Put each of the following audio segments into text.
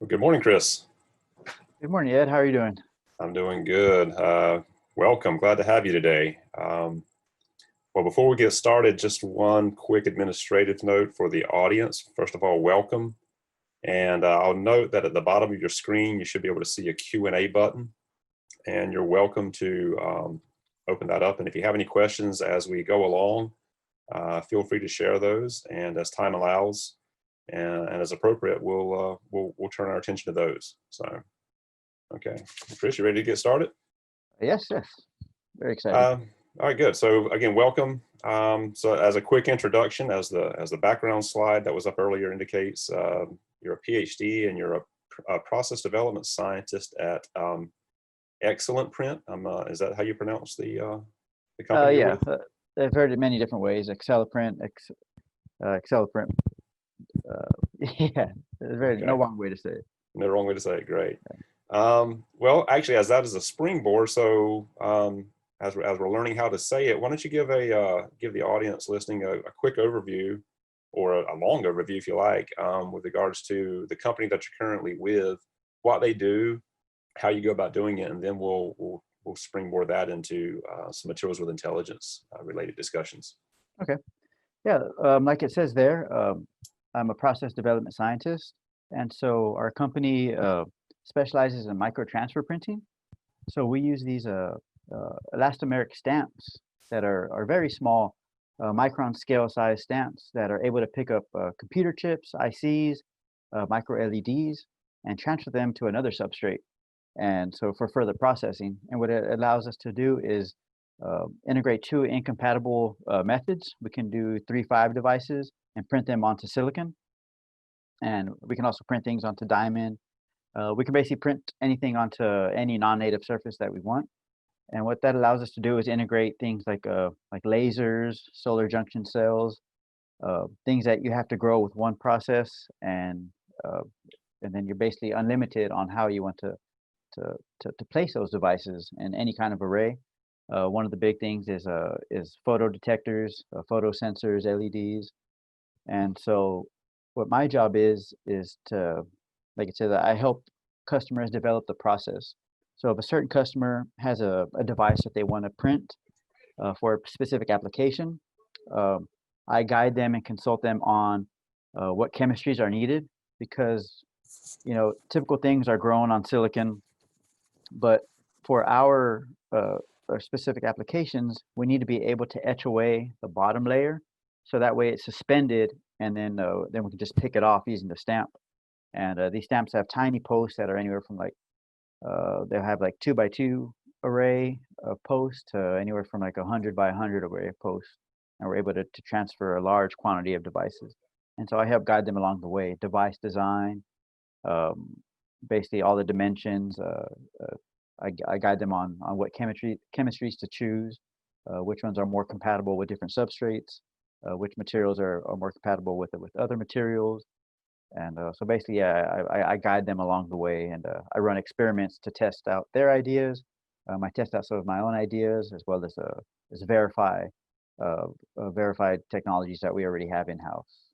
Well, good morning, Chris. Good morning, Ed. How are you doing? I'm doing good. Welcome. Glad to have you today. Well, before we get started, just one quick administrative note for the audience. First of all, welcome. And I'll note that at the bottom of your screen, you should be able to see a Q&A button. And you're welcome to open that up. And if you have any questions as we go along, feel free to share those. And as time allows and as appropriate, we'll turn our attention to those. So. Okay, Chris, you ready to get started? Yes. Very excited. All right, good. So again, welcome. So as a quick introduction, as the background slide that was up earlier indicates, you're a PhD and you're a process development scientist at Excellent Print. Is that how you pronounce the company? Yeah, I've heard it many different ways. Acceloprint, Acceloprint. Yeah, there's no wrong way to say it. No wrong way to say it. Great. Well, actually, as that is a springboard, so as we're learning how to say it, why don't you give the audience listening a quick overview, or a long overview if you like, with regards to the company that you're currently with, what they do, how you go about doing it, and then we'll springboard that into some materials with intelligence related discussions. Okay. Yeah, like it says there, I'm a process development scientist, and so our company specializes in microtransfer printing. So we use these elastomeric stamps that are very small, micron scale size stamps that are able to pick up computer chips, ICs, micro LEDs, and transfer them to another substrate. And so for further processing, and what it allows us to do is integrate two incompatible methods. We can do 3.5 devices and print them onto silicon. And we can also print things onto diamond. We can basically print anything onto any non-native surface that we want. And what that allows us to do is integrate things like lasers, solar junction cells, things that you have to grow with one process, and then you're basically unlimited on how you want to place those devices in any kind of array. One of the big things is photo detectors, photo sensors, LEDs. And so what my job is to, like I said, I help customers develop the process. So if a certain customer has a device that they want to print for a specific application, I guide them and consult them on what chemistries are needed, because typical things are grown on silicon, but for our specific applications, we need to be able to etch away the bottom layer, so that way it's suspended, and then we can just pick it off using the stamp. And these stamps have tiny posts that are anywhere from they'll have 2x2 array of posts to anywhere from 100 by 100 array of posts. And we're able to transfer a large quantity of devices. And so I help guide them along the way, device design, basically all the dimensions. I guide them on what chemistries to choose, which ones are more compatible with different substrates, which materials are more compatible with other materials. And so basically, I guide them along the way, and I run experiments to test out their ideas. I test out some of my own ideas, as well as verify verified technologies that we already have in-house.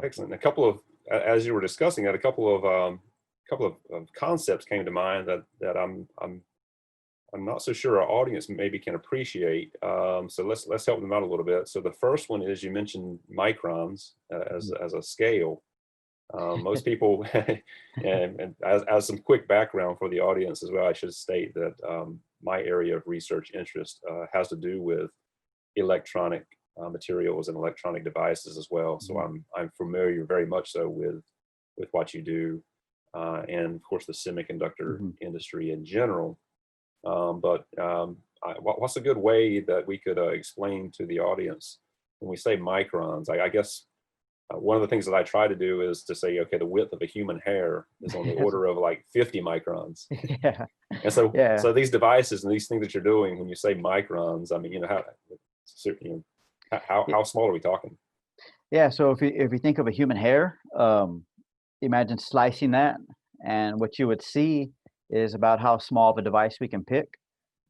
Excellent. A couple of, as you were discussing that, a couple of concepts came to mind that I'm not so sure our audience maybe can appreciate. So let's help them out a little bit. So the first one is, you mentioned microns as a scale. Most people, and as some quick background for the audience as well, I should state that my area of research interest has to do with electronic materials and electronic devices as well. So I'm familiar very much so with what you do, and of course the semiconductor industry in general. What's a good way that we could explain to the audience when we say microns? I guess one of the things that I try to do is to say, okay, the width of a human hair is on the order of 50 microns. Yeah. And so these devices and these things that you're doing, when you say microns, I mean, how small are we talking? Yeah. So if you think of a human hair, imagine slicing that, and what you would see is about how small of a device we can pick.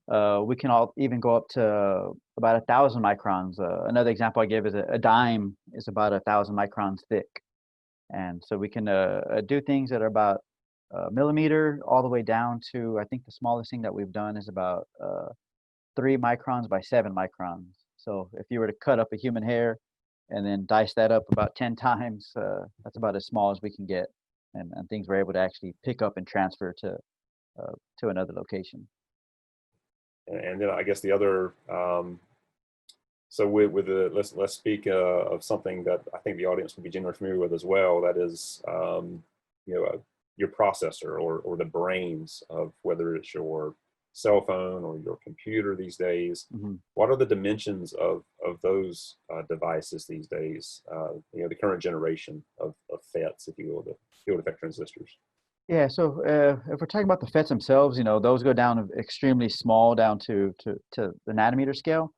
We can all even go up to about 1,000 microns. Another example I give is a dime is about 1,000 microns thick. And so we can do things that are about a millimeter all the way down to, I think the smallest thing that we've done is about 3 microns by 7 microns. So if you were to cut up a human hair and then dice that up about 10 times, that's about as small as we can get. And things we're able to actually pick up and transfer to another location. And then I guess the other, so with the, let's speak of something that I think the audience will be generally familiar with as well. That is, your processor or the brains of whether it's your cell phone or your computer these days. Mhm. What are the dimensions of those devices these days? The current generation of FETs, if you will, the field effect transistors. Yeah, so if we're talking about the FETs themselves, those go down to extremely small, down to the nanometer scale.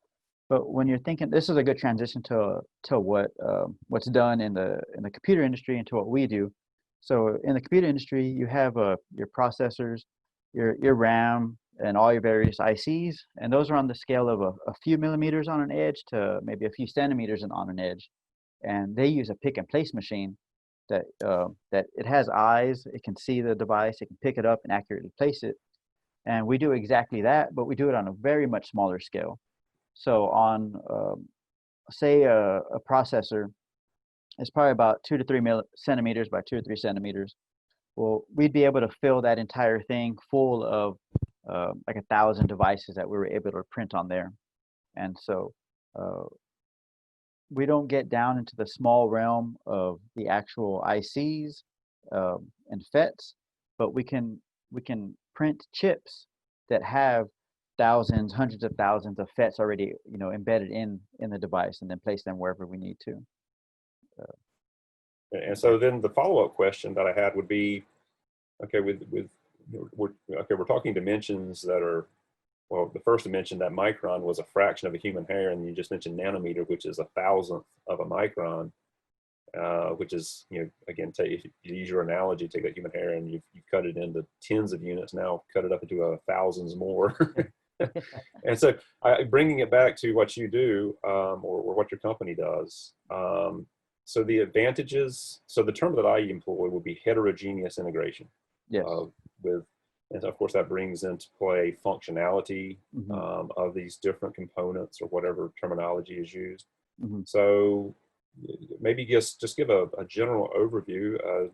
But when you're thinking, this is a good transition to what's done in the computer industry and to what we do. So in the computer industry, you have your processors, your RAM, and all your various ICs, and those are on the scale of a few millimeters on an edge to maybe a few centimeters on an edge, and they use a pick and place machine that it has eyes, it can see the device, it can pick it up and accurately place it. And we do exactly that, but we do it on a very much smaller scale. So on, say, a processor is probably about 2 to 3 centimeters by 2 or 3 centimeters. Well, we'd be able to fill that entire thing full of like 1,000 devices that we were able to print on there. And so uh, we don't get down into the small realm of the actual ICs and FETs, but we can print chips that have thousands, hundreds of thousands of FETs already, embedded in the device, and then place them wherever we need to. And so then the follow-up question that I had would be, okay, we're talking dimensions that are, well, the first dimension, that micron, was a fraction of a human hair, and you just mentioned nanometer, which is 1,000th of a micron, which is, again, if you use your analogy, take that human hair and you've cut it into tens of units, now cut it up into thousands more. And so bringing it back to what you do, or what your company does. So the advantages, so the term that I employ would be heterogeneous integration. Yes. And of course that brings into play functionality of these different components, or whatever terminology is used. So maybe just give a general overview,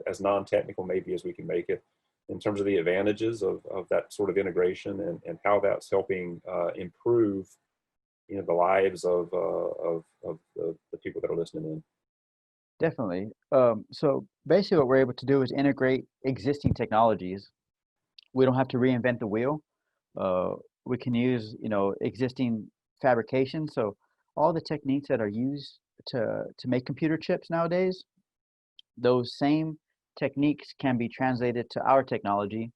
as non-technical maybe as we can make it, in terms of the advantages of that sort of integration, and how that's helping improve the lives of the people that are listening in. Definitely. So basically what we're able to do is integrate existing technologies. We don't have to reinvent the wheel. We can use, existing fabrication. So all the techniques that are used to make computer chips nowadays, those same techniques can be translated to our technology.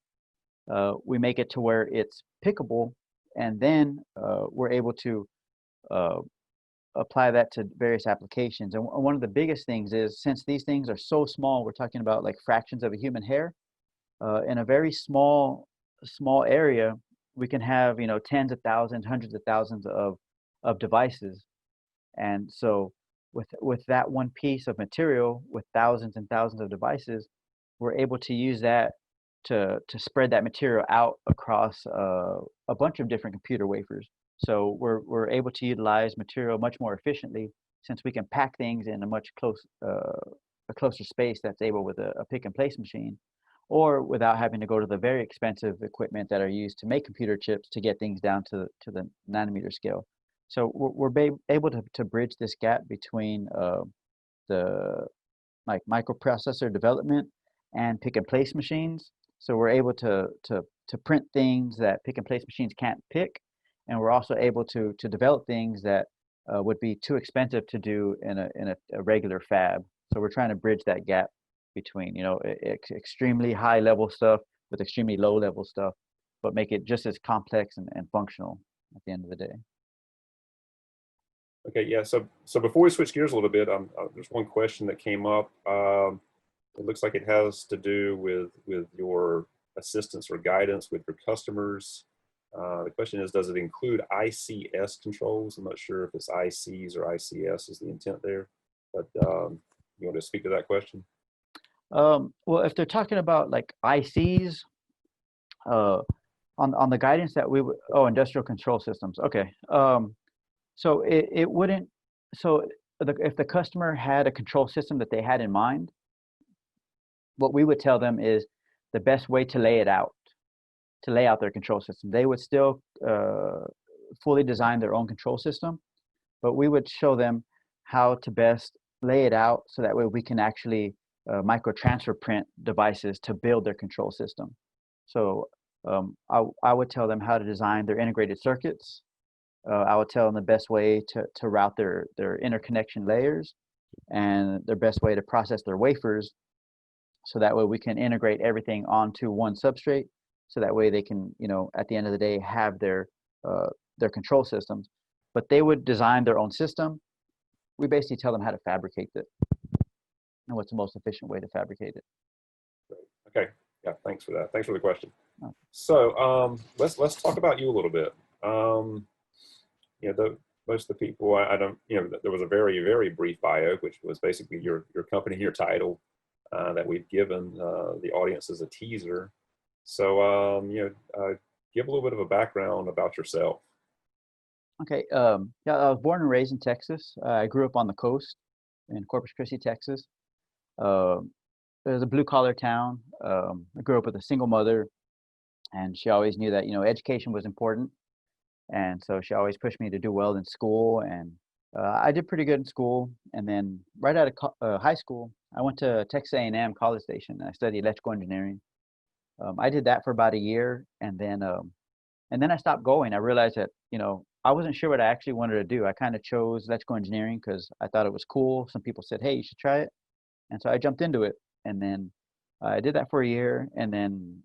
We make it to where it's pickable, and then we're able to apply that to various applications. And one of the biggest things is, since these things are so small, we're talking about like fractions of a human hair, in a very small area, we can have, tens of thousands, hundreds of thousands of devices. And so with that one piece of material, with thousands and thousands of devices, we're able to use that to spread that material out across a bunch of different computer wafers. So we're able to utilize material much more efficiently, since we can pack things in a closer space that's able with a pick and place machine, or without having to go to the very expensive equipment that are used to make computer chips to get things down to the nanometer scale. So we're able to bridge this gap between the like microprocessor development and pick and place machines. So we're able to print things that pick and place machines can't pick, and we're also able to develop things that would be too expensive to do in a regular fab. So we're trying to bridge that gap between, extremely high level stuff with extremely low level stuff, but make it just as complex and functional at the end of the day. Okay, yeah. So before we switch gears a little bit, there's one question that came up. It looks like it has to do with your assistance or guidance with your customers. The question is, does it include ICS controls? I'm not sure if it's ICs or ICS is the intent there, but You want to speak to that question? Well, if they're talking about like ICs, uh, on the guidance that we would, oh, industrial control systems. Okay. So it wouldn't, so if the customer had a control system that they had in mind, what we would tell them is the best way to lay it out, to lay out their control system. They would still fully design their own control system, but we would show them how to best lay it out so that way we can actually micro transfer print devices to build their control system. So I would tell them how to design their integrated circuits. I would tell them the best way to route their interconnection layers and their best way to process their wafers. So that way we can integrate everything onto one substrate. So that way they can, you know, at the end of the day, have their control systems. But they would design their own system. We basically tell them how to fabricate it and what's the most efficient way to fabricate it. Okay. Yeah. Thanks for that. Thanks for the question. Oh. So let's talk about you a little bit. You know, most of the people I don't, you know, there was a very brief bio, which was basically your company, your title, that we've given the audience as a teaser. So you know, give a little bit of a background about yourself. Okay. Yeah, I was born and raised in Texas. I grew up on the coast in Corpus Christi, Texas. It was a blue collar town. I grew up with a single mother, and she always knew that, you know, education was important. And so she always pushed me to do well in school, and I did pretty good in school. And then right out of high school, I went to Texas A&M College Station, and I studied electrical engineering. I did that for about a year, and then I stopped going. I realized that, you know, I wasn't sure what I actually wanted to do. I kind of chose electrical engineering because I thought it was cool. Some people said, "Hey, you should try it," and so I jumped into it. And then I did that for a year, and then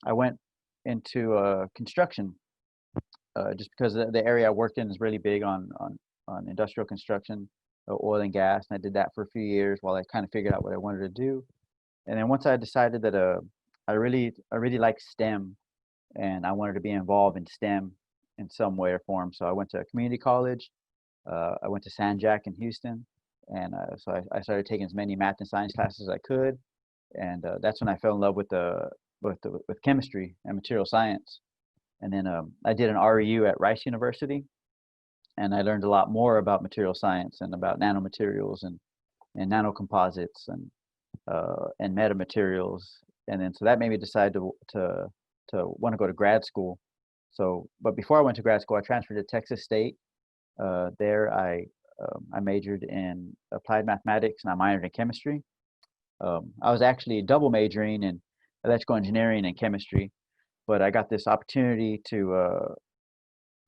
I went into construction. Just because the area I worked in is really big on industrial construction, oil and gas, and I did that for a few years while I kind of figured out what I wanted to do. And then once I decided that I really like STEM, and I wanted to be involved in STEM in some way or form, so I went to community college. I went to San Jack in Houston, and so I started taking as many math and science classes as I could, and that's when I fell in love with with chemistry and material science. And then I did an REU at Rice University, and I learned a lot more about material science and about nanomaterials and nanocomposites and metamaterials. And then so that made me decide to want to go to grad school. So, but before I went to grad school, I transferred to Texas State. There I majored in applied mathematics and I minored in chemistry. I was actually double majoring in electrical engineering and chemistry, but I got this opportunity to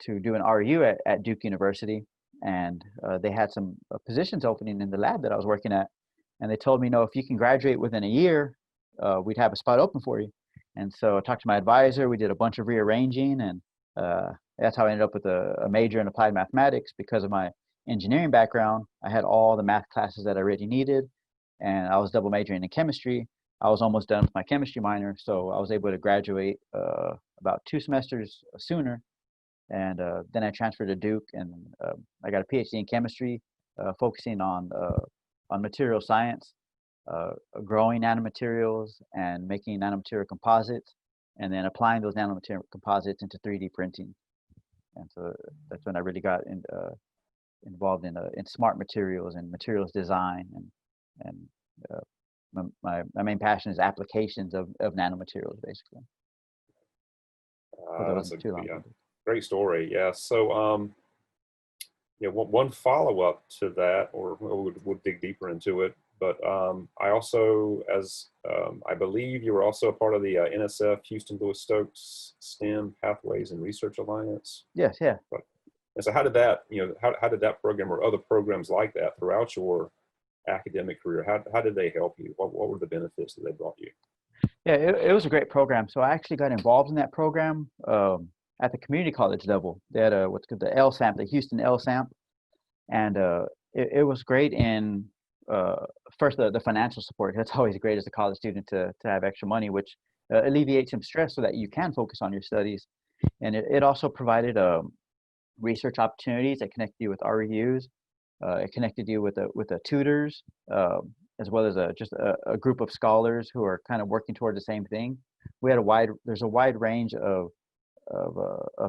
do an RU at Duke University, and they had some positions opening in the lab that I was working at, and they told me, no, if you can graduate within a year, we'd have a spot open for you. And so I talked to my advisor. We did a bunch of rearranging, and that's how I ended up with a major in applied mathematics. Because of my engineering background, I had all the math classes that I really needed, and I was double majoring in chemistry. I was almost done with my chemistry minor, so I was able to graduate about 2 semesters sooner. And then I transferred to Duke, and I got a PhD in chemistry, focusing on material science, growing nanomaterials and making nanomaterial composites, and then applying those nanomaterial composites into 3D printing. And so that's when I really got involved in smart materials and materials design, and my main passion is applications of nanomaterials, basically. That's a great story. Yeah. So, yeah, one follow-up to that, or we'll dig deeper into it. But I also, I believe you were also a part of the NSF Houston Lewis Stokes STEM Pathways and Research Alliance. Yes. Yeah. And so how did that, how did that program or other programs like that throughout your academic career, how did they help you? What were the benefits that they brought you? Yeah, it was a great program. So I actually got involved in that program at the community college level. They had what's called the LSAMP, the Houston LSAMP, and it was great in first the financial support. That's always great as a college student to have extra money, which alleviates some stress so that you can focus on your studies. And it also provided research opportunities that connect you with REUs. It connected you with a tutors, as well as just a group of scholars who are kind of working toward the same thing. We had there's a wide range of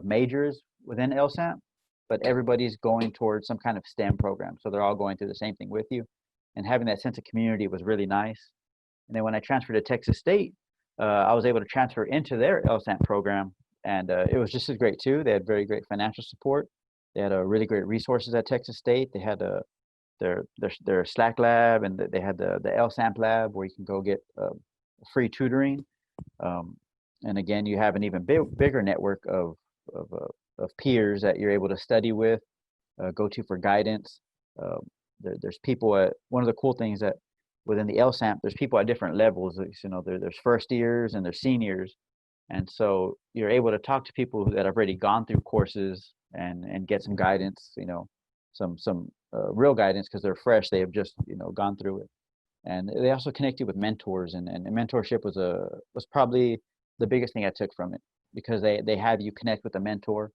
majors within LSAMP, but everybody's going towards some kind of STEM program. So they're all going through the same thing with you. And having that sense of community was really nice. And then when I transferred to Texas State, I was able to transfer into their LSAMP program. And it was just as great too. They had very great financial support. They had really great resources at Texas State. They had their Slack lab, and they had the LSAMP lab where you can go get free tutoring. And again, you have an even bigger network of, of peers that you're able to study with, go to for guidance. There's people at, one of the cool things that within the LSAMP, there's people at different levels. You know, there's first years and there's seniors. And so you're able to talk to people that have already gone through courses and get some guidance, you know, some real guidance because they're fresh. They have just, you know, gone through it. And they also connect you with mentors, and mentorship was probably the biggest thing I took from it, because they have you connect with a mentor.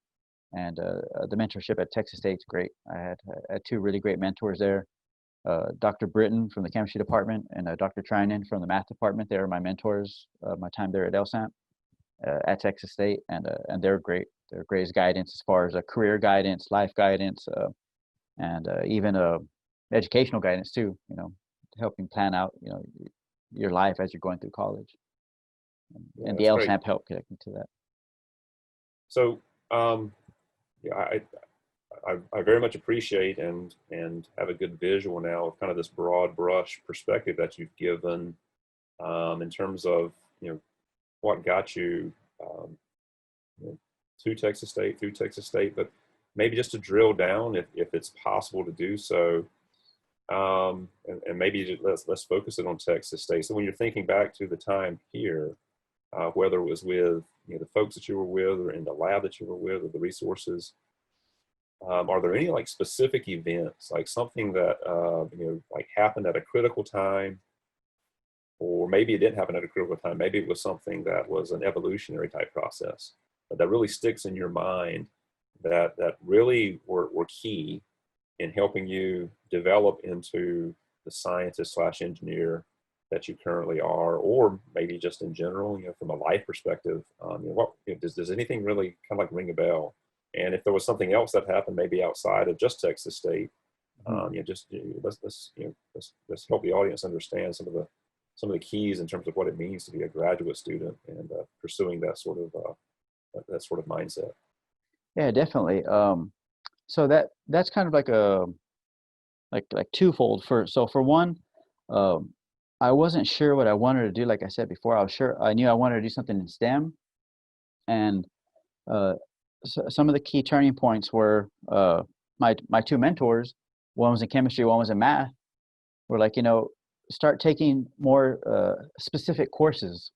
And the mentorship at Texas State's great. I had two really great mentors there. Dr. Britton from the chemistry department and Dr. Trinan from the math department. They were my mentors my time there at LSAMP at Texas State, and they're great. They're great as guidance as far as career guidance, life guidance, and even educational guidance too. You know, helping plan out, you know, your life as you're going through college. Yeah, and the that's great. LSAMP helped connect me to that. So, yeah, I very much appreciate and have a good visual now of kind of this broad brush perspective that you've given in terms of, you know, what got you, you know, to Texas State, through Texas State, but maybe just to drill down, if it's possible to do so, and maybe let's focus it on Texas State. So when you're thinking back to the time here, whether it was with, you know, the folks that you were with, or in the lab that you were with, or the resources, are there any like specific events, like something that you know, like happened at a critical time, or maybe it didn't happen at a critical time, maybe it was something that was an evolutionary type process that really sticks in your mind, that really were key in helping you develop into the scientist / engineer that you currently are, or maybe just in general, you know, from a life perspective? You know, what, you know, does anything really kind of like ring a bell? And if there was something else that happened maybe outside of just Texas State, you know, just, you know, let's help the audience understand some of the keys in terms of what it means to be a graduate student and pursuing that sort of mindset. Yeah, definitely. So that's kind of like a like twofold. For one, I wasn't sure what I wanted to do. Like I said before, I knew I wanted to do something in STEM, and so some of the key turning points were my two mentors. One was in chemistry, one was in math. Were like, you know, start taking more specific courses.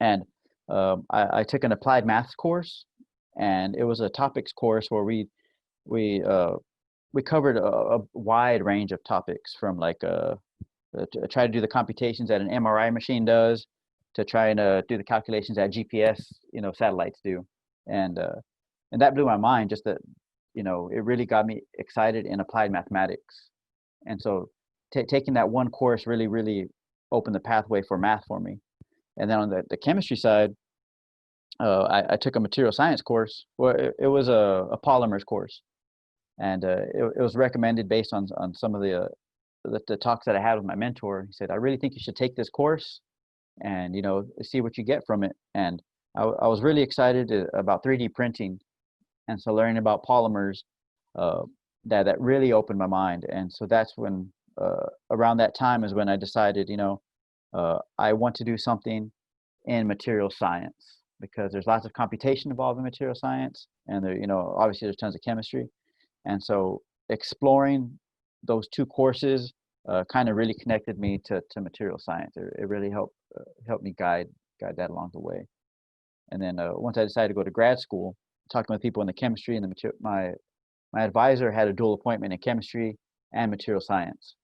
And I took an applied math course, and it was a topics course where we covered a wide range of topics, from like to try to do the computations that an MRI machine does, to try and do the calculations that GPS, you know, satellites do. And that blew my mind, just that, you know, it really got me excited in applied mathematics. And so taking that one course really opened the pathway for math for me. And then on the chemistry side, I took a material science course. Well, it was a polymers course, and it was recommended based on some of the talks that I had with my mentor. He said, I really think you should take this course and, you know, see what you get from it. And I was really excited about 3D printing, and so learning about polymers, that really opened my mind. And so that's when around that time is when I decided, you know, I want to do something in material science, because there's lots of computation involved in material science, and there, you know, obviously there's tons of chemistry. And so exploring those two courses kind of really connected me to material science. It really helped me guide that along the way. And then once I decided to go to grad school, talking with people in the chemistry, and my advisor had a dual appointment in chemistry and material science.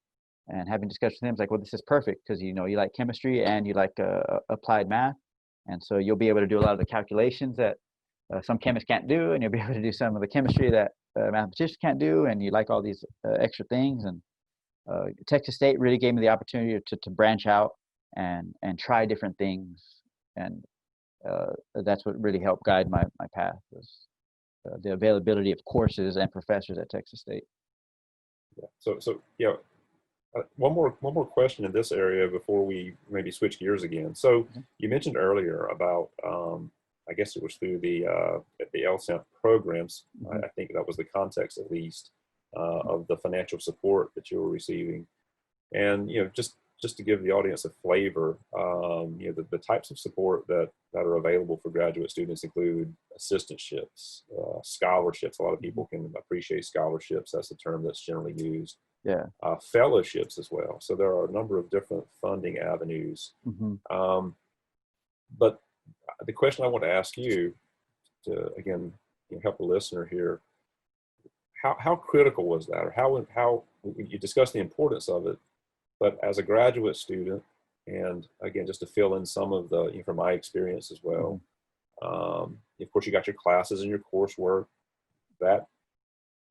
And having discussions with him, it's like, well, this is perfect, because, you know, you like chemistry and you like applied math, and so you'll be able to do a lot of the calculations that some chemists can't do, and you'll be able to do some of the chemistry that mathematicians can't do, and you like all these extra things. And Texas State really gave me the opportunity to branch out and try different things, and that's what really helped guide my path, was the availability of courses and professors at Texas State. Yeah. So yeah, one more question in this area before we maybe switch gears again. So you mentioned earlier about I guess it was through the LSAMP programs. I think that was the context, at least, of the financial support that you were receiving. And just to give the audience a flavor, the types of support that are available for graduate students include assistantships, scholarships. A lot of people can appreciate scholarships. That's the term that's generally used. Yeah. Fellowships as well. So there are a number of different funding avenues. But the question I want to ask you to, again, help the listener here, how critical was that, or how you discussed the importance of it, but as a graduate student, and again, just to fill in some of the, from my experience as well, of course, you got your classes and your coursework. That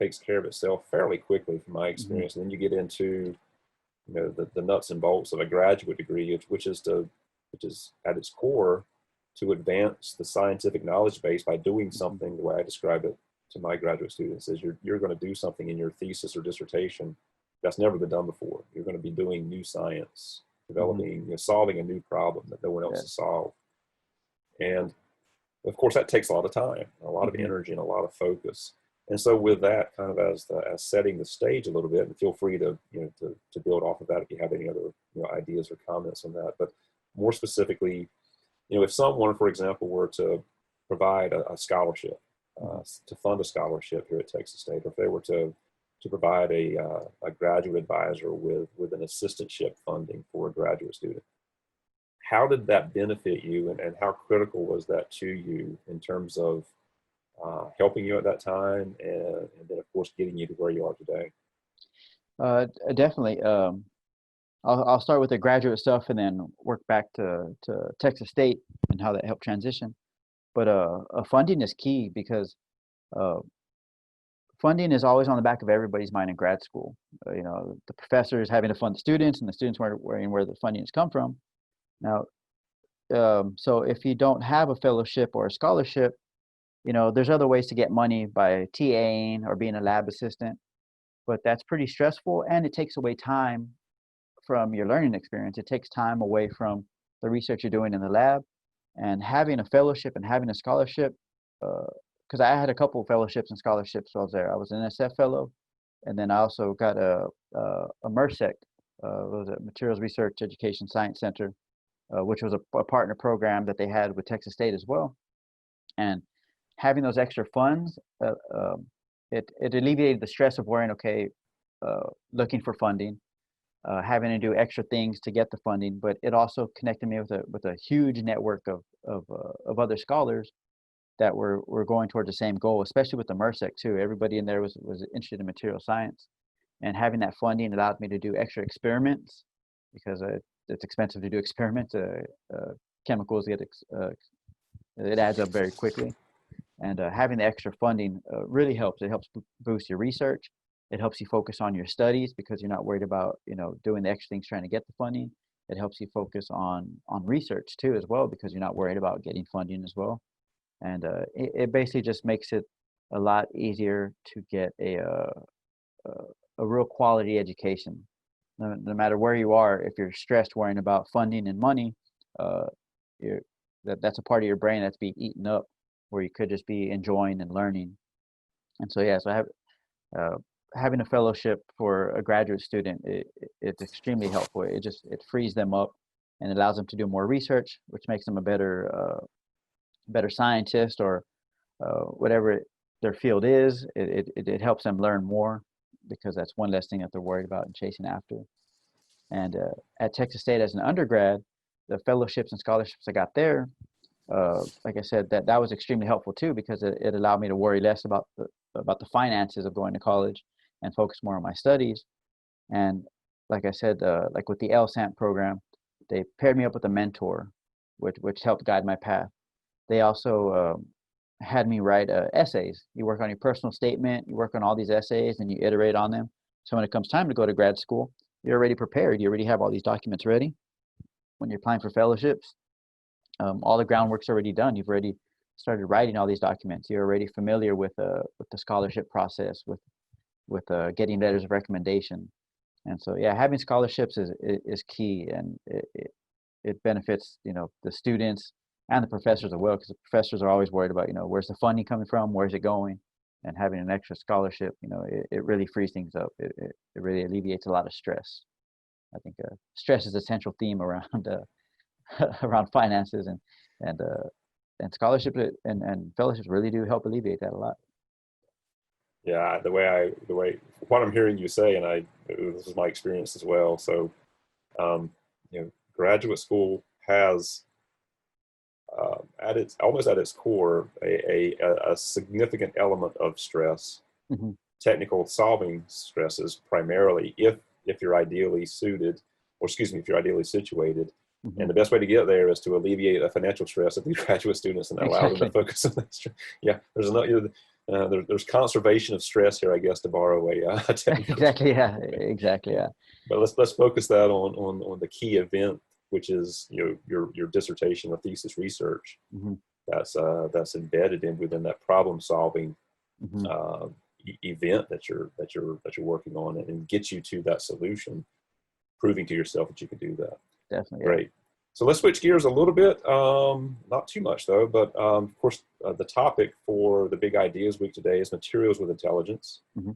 takes care of itself fairly quickly from my experience. And then you get into, the nuts and bolts of a graduate degree, which is at its core to advance the scientific knowledge base by doing something the way I describe it to my graduate students, is you're going to do something in your thesis or dissertation that's never been done before. You're going to be doing new science, developing, solving a new problem that no one else has solved. And of course, that takes a lot of time, a lot of energy, and a lot of focus. And so with that, kind of as setting the stage a little bit, and feel free to to build off of that if you have any other ideas or comments on that. But more specifically, if someone, for example, were to provide a scholarship, to fund a scholarship here at Texas State, or if they were to provide a graduate advisor with an assistantship funding for a graduate student, how did that benefit you, and how critical was that to you in terms of helping you at that time, and then of course getting you to where you are today? Definitely. I'll start with the graduate stuff and then work back to Texas State and how that helped transition. But funding is key, because funding is always on the back of everybody's mind in grad school. The professors having to fund the students, and the students wondering where the funding has come from. Now, so if you don't have a fellowship or a scholarship, there's other ways to get money by TAing or being a lab assistant, but that's pretty stressful, and it takes away time from your learning experience. It takes time away from the research you're doing in the lab. And having a fellowship and having a scholarship, because I had a couple of fellowships and scholarships while I was there. I was an NSF fellow, and then I also got a MERSEC, was a Materials Research Education Science Center, which was a partner program that they had with Texas State as well. And having those extra funds, it alleviated the stress of worrying, looking for funding, having to do extra things to get the funding, but it also connected me with a huge network of other scholars that were going towards the same goal, especially with the MERSEC too. Everybody in there was interested in material science, and having that funding allowed me to do extra experiments, because it's expensive to do experiments. Chemicals it adds up very quickly, and having the extra funding really helps. It helps boost your research. It helps you focus on your studies, because you're not worried about doing the extra things trying to get the funding. It helps you focus on research too as well, because you're not worried about getting funding as well. And it basically just makes it a lot easier to get a real quality education. No matter where you are, if you're stressed worrying about funding and money, that's a part of your brain that's being eaten up, where you could just be enjoying and learning. And so having a fellowship for a graduate student, it's extremely helpful. It frees them up and allows them to do more research, which makes them a better scientist, or whatever their field is. It helps them learn more, because that's one less thing that they're worried about and chasing after. And at Texas State as an undergrad, the fellowships and scholarships I got there, like I said, that was extremely helpful too, because it allowed me to worry less about the finances of going to college and focus more on my studies. And like I said, like with the LSAMP program, they paired me up with a mentor, which helped guide my path. They also had me write essays. You work on your personal statement, you work on all these essays, and you iterate on them. So when it comes time to go to grad school, you're already prepared. You already have all these documents ready. When you're applying for fellowships, all the groundwork's already done. You've already started writing all these documents. You're already familiar with the scholarship process, with getting letters of recommendation. And so, yeah, having scholarships is key, and it benefits, you know, the students and the professors as well, because the professors are always worried about, you know, where's the funding coming from, where's it going, and having an extra scholarship, you know, it really frees things up. It really alleviates a lot of stress. I think stress is a central theme around around finances, and scholarships and fellowships really do help alleviate that a lot. Yeah, the way what I'm hearing you say, and this is my experience as well. So, you know, graduate school has almost at its core a significant element of stress, Hmm. technical solving stresses primarily if you're ideally suited, or excuse me, if you're ideally situated. Hmm. And the best way to get there is to alleviate the financial stress of these graduate students and allow them to Exactly. focus on that stress. Yeah, there's conservation of stress here, I guess, to borrow a technical term. Exactly. Yeah. Exactly. Yeah. But let's focus that on the key event, which is, you know, your dissertation or thesis research Hmm. that's embedded within that problem solving Hmm. uh, event that you're working on, and get you to that solution, proving to yourself that you can do that. Definitely. Yeah. Great. So let's switch gears a little bit. Not too much though, but of course, the topic for the Big Ideas Week today is materials with intelligence. Hmm.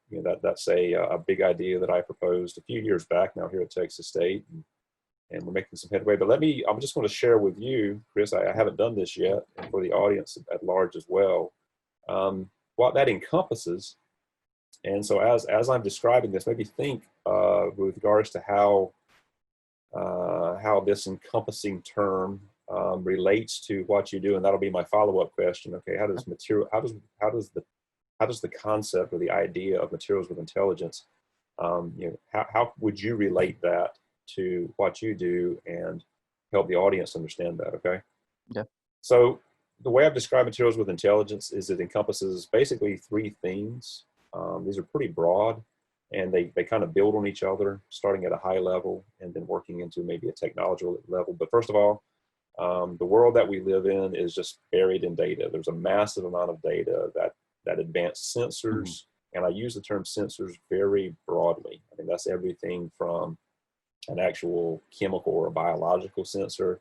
You know, that's a big idea that I proposed a few years back now here at Texas State, and we're making some headway. But I'm just going to share with you, Chris, I haven't done this yet, and for the audience at large as well, what that encompasses. And so as I'm describing this, maybe think with regards to how this encompassing term relates to what you do, and that'll be my follow-up question. Okay, how does the concept or the idea of materials with intelligence, you know, how would you relate that to what you do and help the audience understand that? Okay. Yeah. So the way I've described materials with intelligence is it encompasses basically three themes. These are pretty broad, and they kind of build on each other, starting at a high level and then working into maybe a technological level. But first of all, the world that we live in is just buried in data. There's a massive amount of data that advanced Hmm. sensors, and I use the term sensors very broadly. I mean, that's everything from an actual chemical or biological sensor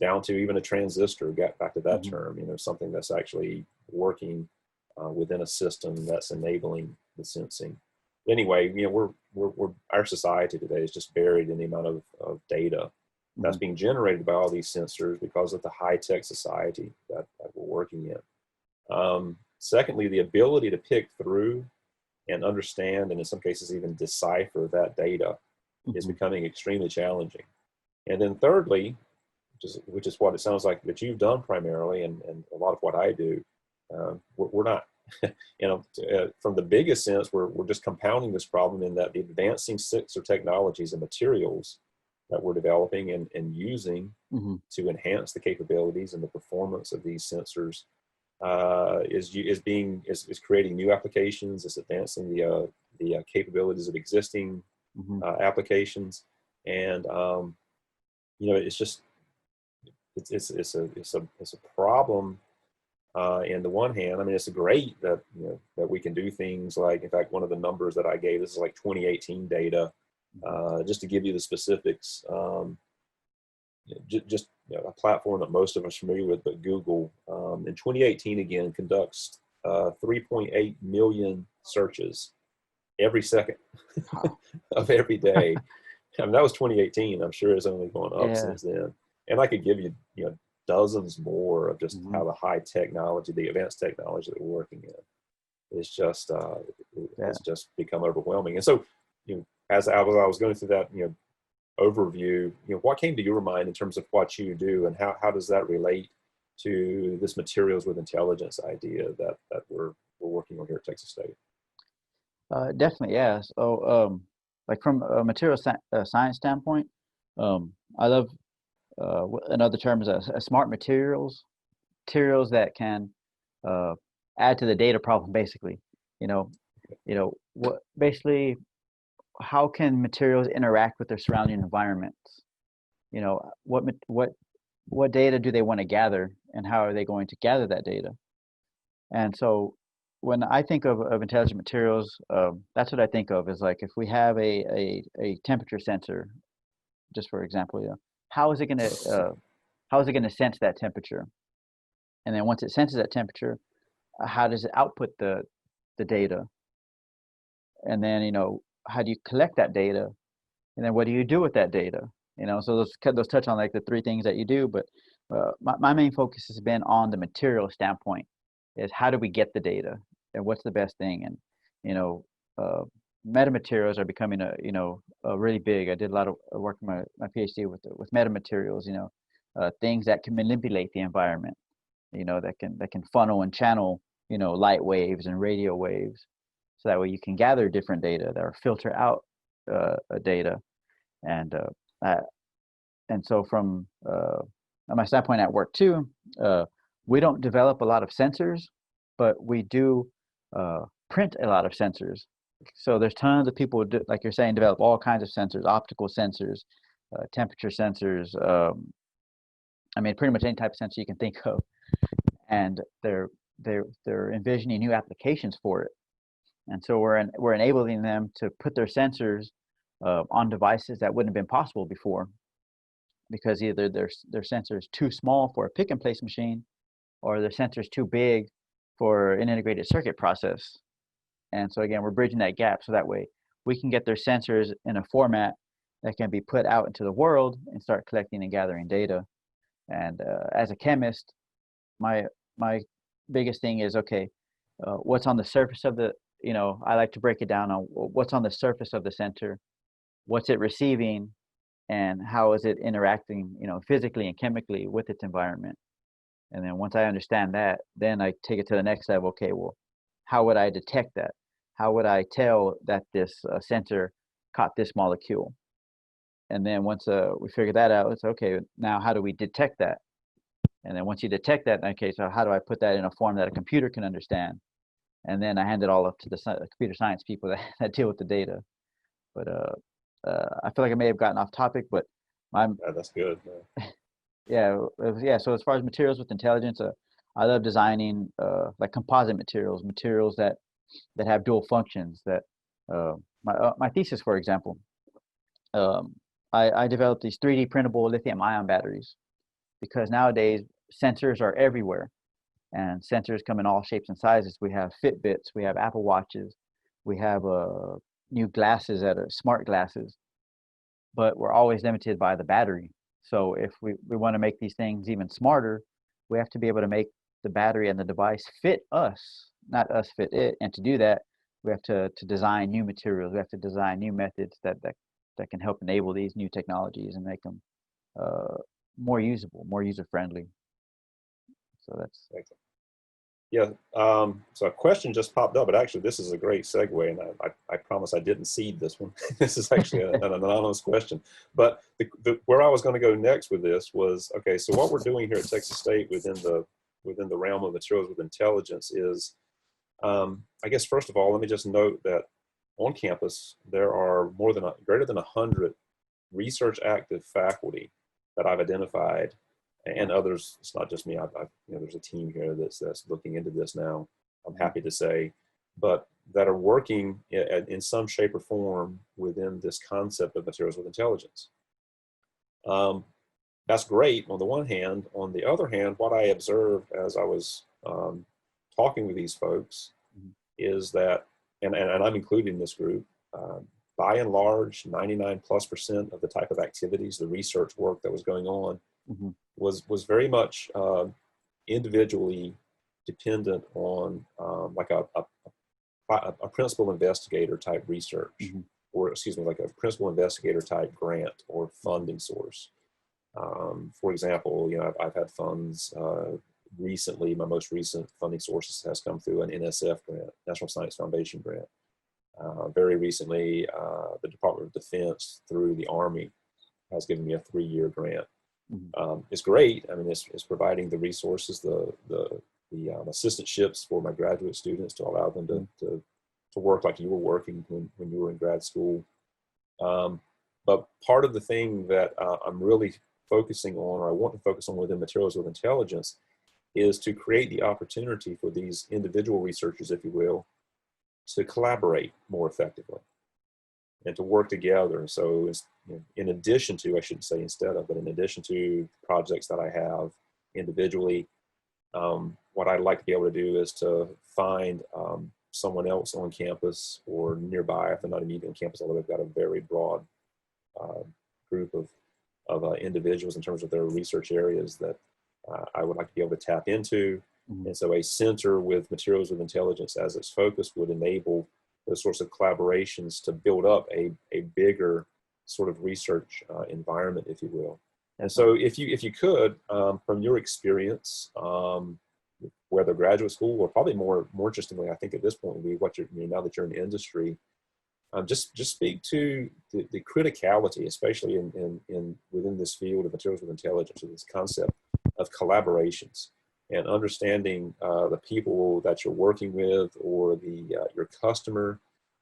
down to even a transistor. Get back to that Hmm. term, you know, something that's actually working within a system that's enabling the sensing. Anyway, you know, our society today is just buried in the amount of data Hmm. that's being generated by all these sensors because of the high-tech society that we're working in. Secondly, the ability to pick through and understand, and in some cases even decipher that data, is Hmm. becoming extremely challenging. And then thirdly, which is what it sounds like that you've done primarily, and a lot of what I do, we're not, you know, from the biggest sense, we're just compounding this problem in that the advancing sensor technologies and materials that we're developing and using Hmm. to enhance the capabilities and the performance of these sensors is creating new applications. It's advancing the capabilities of existing Hmm. applications, and you know, it's just it's a problem. In the one hand, I mean, it's great that, you know, that we can do things like, in fact, one of the numbers that I gave, this is like 2018 data, just to give you the specifics. Just, you know, a platform that most of us are familiar with, but Google, in 2018 again conducts 3.8 million searches every second Wow. of every day. I mean, that was 2018. I'm sure it's only gone up Yeah. since then. And I could give you, you know, dozens more of just Hmm. how the high technology, the advanced technology that we're working in is just Yeah. it's just become overwhelming. And so, you know, as I was going through that, you know, overview, you know, what came to your mind in terms of what you do, and how does that relate to this materials with intelligence idea that we're working on here at Texas State? Definitely. Yeah. So, like from a material science standpoint, I love another term is a smart materials. materials that can add to the data problem, basically. You know, what basically, how can materials interact with their surrounding environments? What data do they want to gather, and how are they going to gather that data? And so when I think of intelligent materials, that's what I think of, is like, if we have a temperature sensor, just for example, how is it going to sense that temperature? And then once it senses that temperature, how does it output the data? And then, how do you collect that data? And then what do you do with that data? So those touch on like the three things that you do, but my main focus has been on the material standpoint, is how do we get the data, and what's the best thing? And metamaterials are becoming a really big. I did a lot of work in my PhD with metamaterials, things that can manipulate the environment, that can funnel and channel, light waves and radio waves, so that way you can gather different data that are filter out data. And so from my standpoint at work too, we don't develop a lot of sensors, but we do print a lot of sensors. So there's tons of people who like you're saying, develop all kinds of sensors, optical sensors, temperature sensors. I mean, pretty much any type of sensor you can think of, and they're envisioning new applications for it. And so we're enabling them to put their sensors on devices that wouldn't have been possible before, because either their sensor is too small for a pick and place machine, or their sensor is too big for an integrated circuit process. And so again, we're bridging that gap, so that way we can get their sensors in a format that can be put out into the world and start collecting and gathering data. And as a chemist, my biggest thing is, okay, what's on the surface of the, I like to break it down on what's on the surface of the sensor, what's it receiving, and how is it interacting, physically and chemically with its environment. And then once I understand that, then I take it to the next level. Okay, well, how would I detect that? How would I tell that this sensor caught this molecule? And then once we figure that out, it's okay, now how do we detect that? And then once you detect that, okay, so how do I put that in a form that a computer can understand? And then I hand it all up to the computer science people that deal with the data. But I feel like I may have gotten off topic, but Yeah, that's good. yeah. So as far as materials with intelligence, I love designing like composite materials that have dual functions. That my thesis, for example, I developed these 3D printable lithium-ion batteries, because nowadays sensors are everywhere, and sensors come in all shapes and sizes. We have Fitbits, we have Apple Watches, we have new glasses that are smart glasses, but we're always limited by the battery. So if we want to make these things even smarter, we have to be able to make the battery and the device fit us, not us fit it. And to do that, we have to design new materials. We have to design new methods that can help enable these new technologies and make them more usable, more user-friendly. So that's excellent. Yeah. So a question just popped up, but actually this is a great segue, and I promise I didn't seed this one. This is actually an anonymous question. But where I was going to go next with this was, okay, so what we're doing here at Texas State within the realm of materials with intelligence is, I guess first of all, let me just note that on campus there are greater than 100 research active faculty that I've identified, and others. It's not just me. There's a team here that's looking into this now, I'm happy to say, but that are working in some shape or form within this concept of materials with intelligence. That's great on the one hand. On the other hand, what I observed as I was talking with these folks is that, and I'm included in this group, by and large, 99+% of the type of activities, the research work that was going on, was very much individually dependent on like a principal investigator type research, or excuse me, like a principal investigator type grant or funding source. For example, I've had funds recently. My most recent funding sources has come through an NSF grant, National Science Foundation grant. Very recently, the Department of Defense through the Army has given me a 3-year grant. Mhm. is great. I mean, it's providing the resources, the assistantships for my graduate students to allow them to work like you were working when you were in grad school. But part of the thing that I'm really focusing on, or I want to focus on within Materials with Intelligence, is to create the opportunity for these individual researchers, if you will, to collaborate more effectively and to work together. And so it's, in addition to, I shouldn't say instead of, but in addition to projects that I have individually, what I'd like to be able to do is to find someone else on campus or nearby, if they're not immediately on campus, although they've got a very broad group of individuals in terms of their research areas that I would like to be able to tap into. Mhm. And so a center with Materials with Intelligence as its focus would enable those sorts of collaborations to build up a bigger sort of research environment, if you will. And so if you could, from your experience, whether graduate school or probably more interestingly, I think at this point would be what now that you're in the industry, just speak to the criticality, especially in within this field of Materials with Intelligence, or this concept of collaborations and understanding the people that you're working with, or your customer,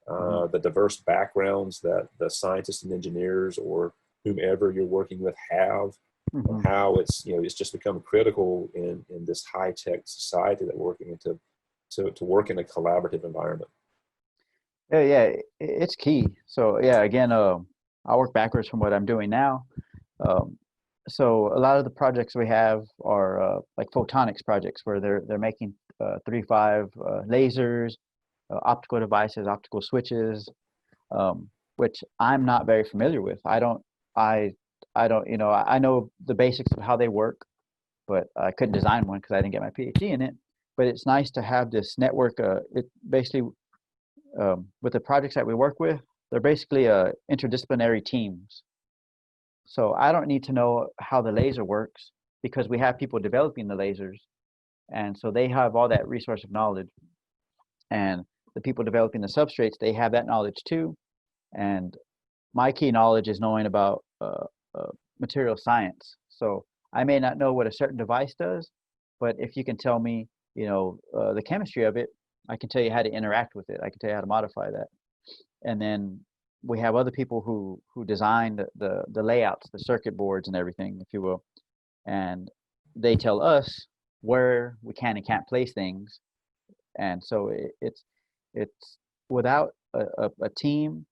Mhm. the diverse backgrounds that the scientists and engineers or whomever you're working with have, and Mhm. how it's just become critical in this high tech society that we're working into to work in a collaborative environment. Yeah, yeah, it's key. So yeah, again, I'll work backwards from what I'm doing now. Um, so a lot of the projects we have are like photonics projects where they're making 3.5 lasers, optical devices, optical switches, which I'm not very familiar with. I I don't, I know the basics of how they work, but I couldn't design one because I didn't get my PhD in it. But it's nice to have this network. It basically with the projects that we work with, they're basically interdisciplinary teams. So I don't need to know how the laser works because we have people developing the lasers, and so they have all that resource of knowledge. And the people developing the substrates, they have that knowledge too. And my key knowledge is knowing about material science. So I may not know what a certain device does, but if you can tell me, the chemistry of it, I can tell you how to interact with it. I can tell you how to modify that. And then we have other people who design the layouts, the circuit boards, and everything, if you will. And they tell us where we can and can't place things. And so it's without a team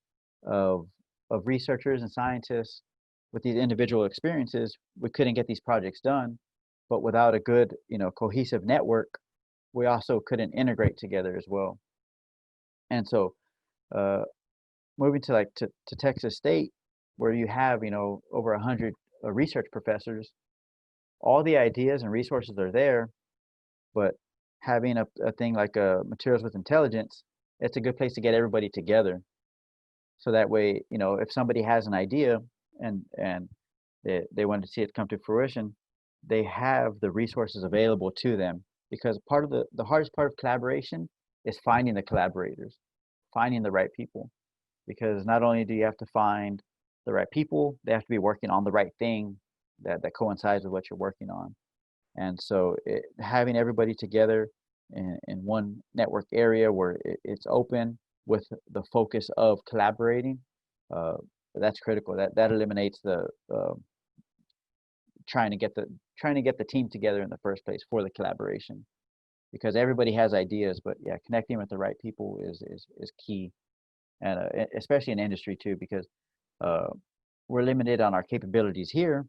of researchers and scientists with these individual experiences, we couldn't get these projects done. But without a good, cohesive network, we also couldn't integrate together as well. And so, uh, moving to to Texas State, where you have, over 100 research professors, all the ideas and resources are there, but having a thing like Materials with Intelligence, it's a good place to get everybody together. So that way, if somebody has an idea and they want to see it come to fruition, they have the resources available to them. Because part of the hardest part of collaboration is finding the collaborators, finding the right people. Because not only do you have to find the right people, they have to be working on the right thing that coincides with what you're working on. And so having everybody together in one network area where it's open with the focus of collaborating, uh, that's critical. That eliminates the trying to get the team together in the first place for the collaboration, because everybody has ideas, but yeah, connecting with the right people is key, and especially in industry too, because uh, we're limited on our capabilities here,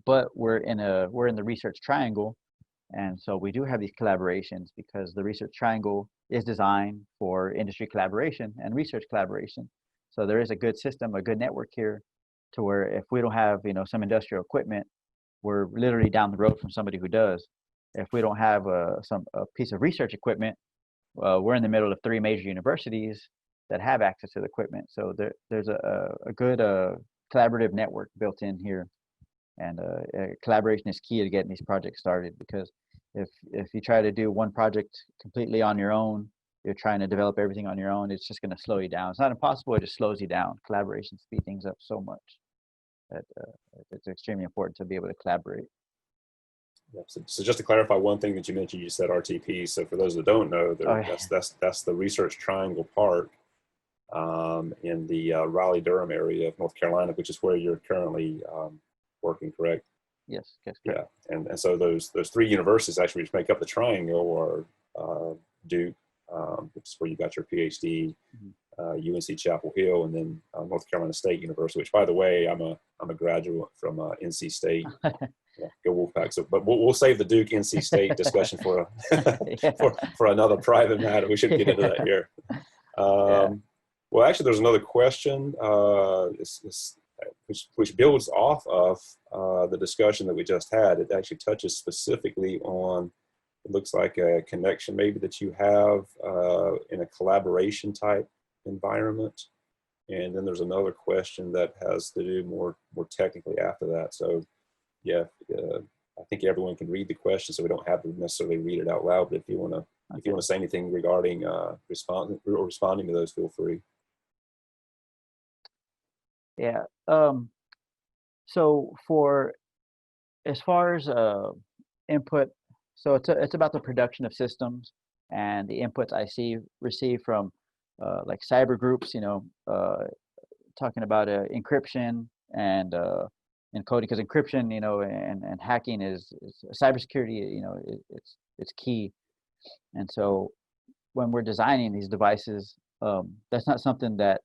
but we're in the research triangle. And so we do have these collaborations because the research triangle is designed for industry collaboration and research collaboration. So there is a good system, a good network here, to where if we don't have, some industrial equipment, we're literally down the road from somebody who does. If we don't have a piece of research equipment, we're in the middle of three major universities that have access to the equipment. So there's a good collaborative network built in here, and collaboration is key to getting these projects started, because if you try to do one project completely on your own, you're trying to develop everything on your own, it's just going to slow you down. It's not impossible, it just slows you down. Collaboration speeds things up so much. that it's extremely important to be able to collaborate. Yeah, so just to clarify one thing that you mentioned, you said RTP. So for those that don't know, Oh, yeah. that's the Research Triangle Park in the Raleigh-Durham area of North Carolina, which is where you're currently working, correct? Yes, correct. Yeah, and so those three universities actually which make up the triangle are Duke, which is where you got your PhD, UNC Chapel Hill, and then North Carolina State University. Which, by the way, I'm a graduate from NC State. Yeah, go Wolfpack. So, but we'll save the Duke NC State discussion for Yeah. for another private matter. We shouldn't get into that here. Yeah. Well, actually, there's another question which builds off of the discussion that we just had. It actually touches specifically on, it looks like a connection maybe that you have in a collaboration type environment. And then there's another question that has to do more technically after that. So yeah, I think everyone can read the question, so we don't have to necessarily read it out loud. But if you want to say anything regarding responding to those, feel free. Yeah. So for as far as input, so it's about the production of systems and the inputs I receive from like cyber groups, talking about encryption and encoding, because encryption, and hacking is cybersecurity, it's key. And so when we're designing these devices, that's not something that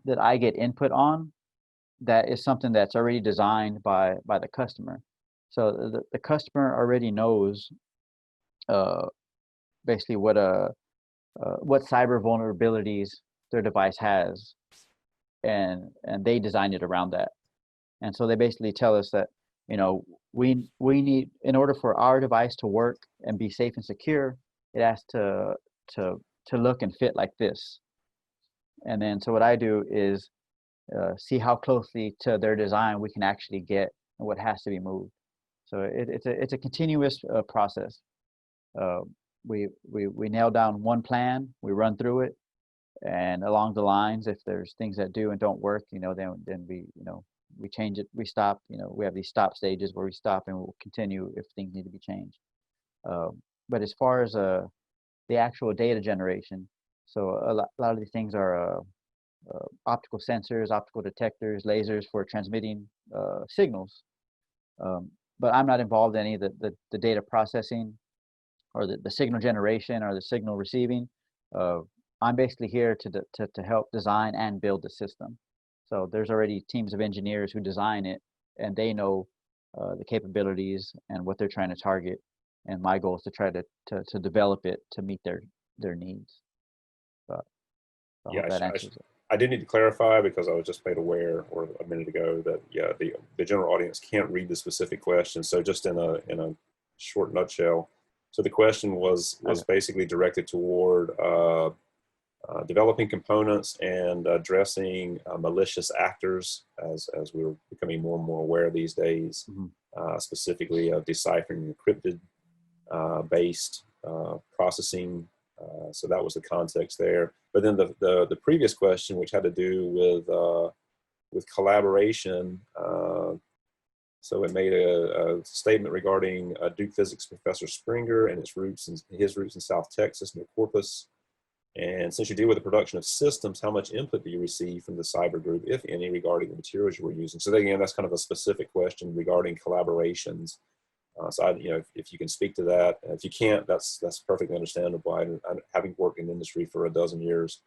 that I get input on. That is something that's already designed by the customer. So the customer already knows basically what cyber vulnerabilities their device has, and they designed it around that. And so they basically tell us that we need, in order for our device to work and be safe and secure, it has to look and fit like this. And then so what I do is see how closely to their design we can actually get and what has to be moved. So it's a continuous process. We nail down one plan, we run through it, and along the lines, if there's things that do and don't work, then we change it, we stop. We have these stop stages where we stop and we'll continue if things need to be changed. But as far as the actual data generation, so a lot of these things are optical sensors, optical detectors, lasers for transmitting signals. But I'm not involved in any of the data processing or the signal generation or the signal receiving. I'm basically here to help design and build the system. So there's already teams of engineers who design it, and they know the capabilities and what they're trying to target. And my goal is to try to develop it to meet their needs. But I hope that answers it. I did need to clarify, because I was just made aware or a minute ago that the general audience can't read the specific question. So just in a short nutshell, so the question was basically directed toward developing components and addressing malicious actors as we're becoming more and more aware these days, specifically of deciphering encrypted based processing. So that was the context there. But then the previous question, which had to do with collaboration, so it made a statement regarding Duke physics professor Springer and his roots in South Texas near Corpus. And since you deal with the production of systems, how much input do you receive from the cyber group, if any, regarding the materials you were using? So again, that's kind of a specific question regarding collaborations. So if you can speak to that. If you can't, that's perfectly understandable. I having worked in the industry for a dozen years,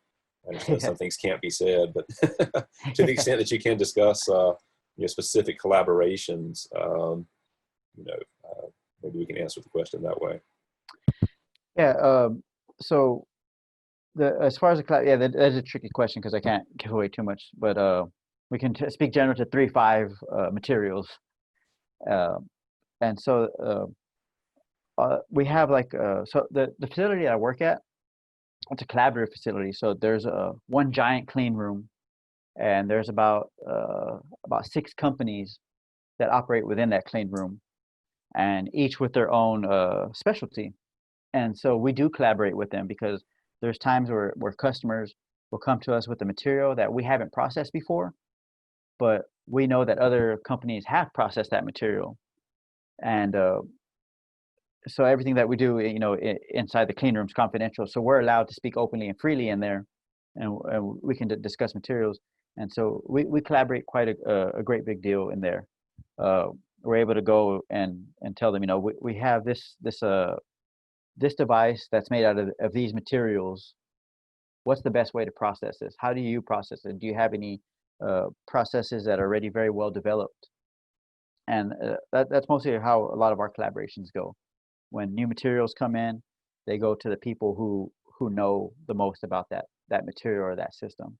I understand some things can't be said, but to the extent that you can discuss specific collaborations, maybe we can answer the question that way. Yeah. So as far as that's a tricky question because I can't give away too much, but we can speak general to 3-5 materials. And so we have so the facility I work at, it's a collaborative facility. So there's one giant clean room, and there's about 6 companies that operate within that clean room, and each with their own specialty. And so we do collaborate with them because there's times where customers will come to us with the material that we haven't processed before, but we know that other companies have processed that material, and so everything that we do, inside the clean room is confidential. So we're allowed to speak openly and freely in there, and we can discuss materials. And so we collaborate quite a great big deal in there. We're able to go and tell them, we have this device that's made out of these materials. What's the best way to process this? How do you process it? Do you have any processes that are already very well developed? And that's mostly how a lot of our collaborations go. When new materials come in, they go to the people who know the most about that material or that system.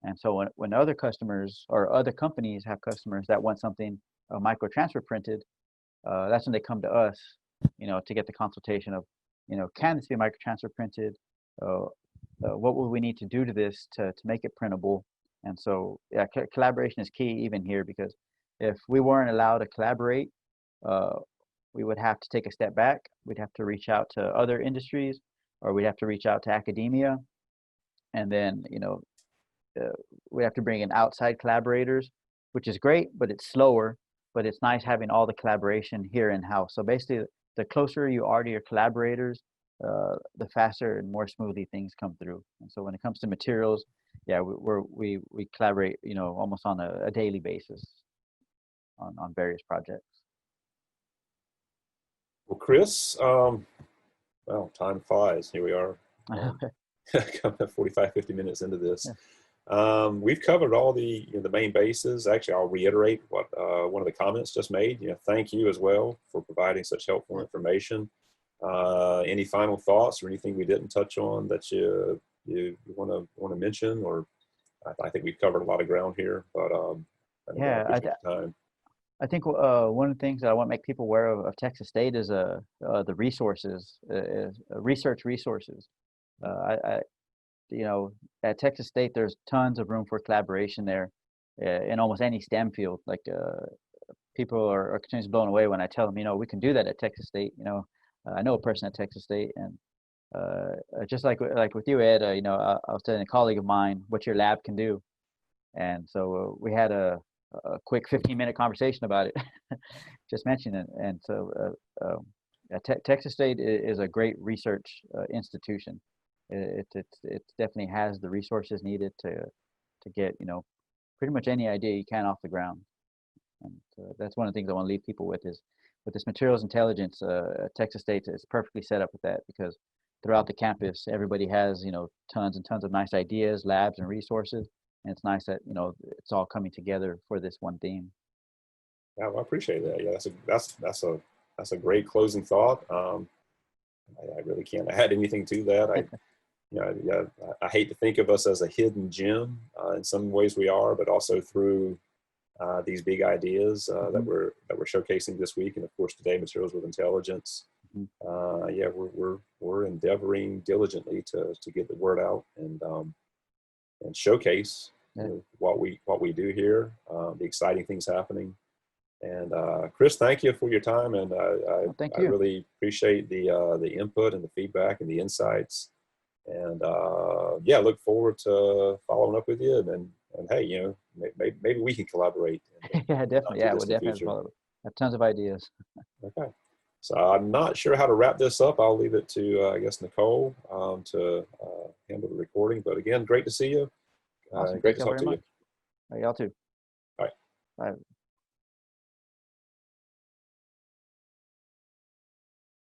And so when other customers or other companies have customers that want something micro transfer printed, that's when they come to us, to get the consultation of, can this be micro transfer printed? What would we need to do to this to make it printable? And so, yeah, collaboration is key even here, because if we weren't allowed to collaborate, we would have to take a step back. We'd have to reach out to other industries, or we'd have to reach out to academia, and then we have to bring in outside collaborators, which is great, but it's slower. But it's nice having all the collaboration here in house. So basically, the closer you are to your collaborators, the faster and more smoothly things come through. And so when it comes to materials, yeah, we collaborate, almost on a daily basis on various projects. Well, Chris, well, time flies. Here we are, coming up 45, 50 minutes into this. Yeah. We've covered all the main bases. Actually, I'll reiterate what one of the comments just made. Thank you as well for providing such helpful information. Any final thoughts or anything we didn't touch on that you want to mention? Or I think we've covered a lot of ground here, but Yeah, I appreciate your time. I think one of the things that I want to make people aware of Texas State is the resources, research resources. At Texas State, there's tons of room for collaboration there in almost any STEM field. Like people are continuously blown away when I tell them, we can do that at Texas State. I know a person at Texas State, and just like with you, Ed, I was telling a colleague of mine what your lab can do, and so we had a quick 15-minute conversation about it, just mentioning it. And so Texas State is a great research institution. It definitely has the resources needed to get pretty much any idea you can off the ground. And that's one of the things I want to leave people with is with this materials intelligence. Texas State is perfectly set up with that, because throughout the campus everybody has tons and tons of nice ideas, labs, and resources. And it's nice that it's all coming together for this one theme. Yeah, well, I appreciate that. Yeah, that's a great closing thought. I really can't add anything to that. I hate to think of us as a hidden gem. In some ways we are, but also through these big ideas that we're showcasing this week, and of course today, materials with intelligence. Yeah, we're endeavoring diligently to get the word out and showcase what we do here, the exciting things happening. And Chris, thank you for your time, and I really appreciate the input and the feedback and the insights. And yeah, look forward to following up with you. And hey, maybe we can collaborate. Yeah, definitely. Yeah, we'll definitely follow. I have tons of ideas. Okay. So I'm not sure how to wrap this up. I'll leave it to I guess Nicole to handle the recording. But again, great to see you. Awesome. Great to talk to you. Y'all too. All right. Bye.